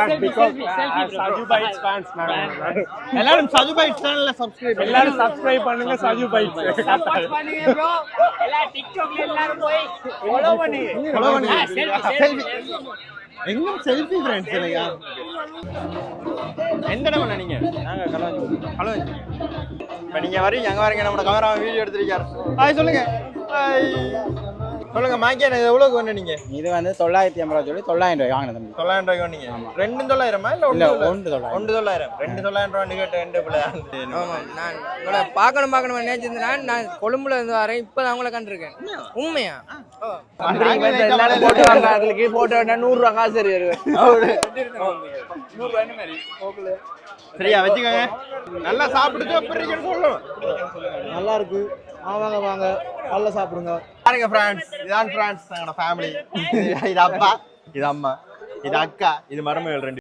Saju Bites fans. எல்லாரும் Saju bytes சேனல்ல subscribe எல்லாரும் subscribe பண்ணுங்க Saju Bites. Support பண்ணுங்க bro. எல்லா TikTokல எல்லாரும் போய் follow பண்ணுங்க. ஃபாலோ பண்ணுங்க Selfie. எங்க செல்ஃபி ஃப்ரெண்ட்ஸ் இல்லையா எந்த இடம்ல நீங்க நாங்க கலாச்சி. ஹலோ இப்போ நீங்க வரீங்க அங்க வரீங்க நம்ம கேமரா வீடியோ எடுத்துருக்காரு ஹாய் சொல்லுங்க ஹாய் சொல்லுங்க மாக்கியா இது எவ்வளவுக்கு வேணும் நீங்க இது வந்து 950 சொல்லி 900 ரூபாய் வாங்கின தம்பி. 900 ரூபாய்க்கு வந்தீங்க ரெண்டு 900 இல்ல இல்ல ஒன்று 900. ஒன்று 900 ரெண்டு 900 ரூபாய் கேட்டு ரெண்டு பிள்ளை ஆமாம் நான் உங்களை பார்க்கணும் நினைச்சிருந்தேன் நான் கொழும்புல இருந்து வரேன் இப்போ தான் உங்களை கண்டிருக்கேன் உண்மையா எல்லாரும் போட்டோ வாங்க அதுக்கு போட்டோ வேணா 100 ரூபாய் காசு சரியா வச்சுக்கோங்க நல்லா சாப்பிடுது எப்படி இருக்குன்னு சொல்லணும் நல்லா இருக்கு. வாங்க வாங்க நல்லா சாப்பிடுங்க. பாருங்க ஃப்ரெண்ட்ஸ் இதான் ஃப்ரெண்ட்ஸ் எங்களோட ஃபேமிலி இது அப்பா இது அம்மா இது அக்கா இது மருமகள் ரெண்டு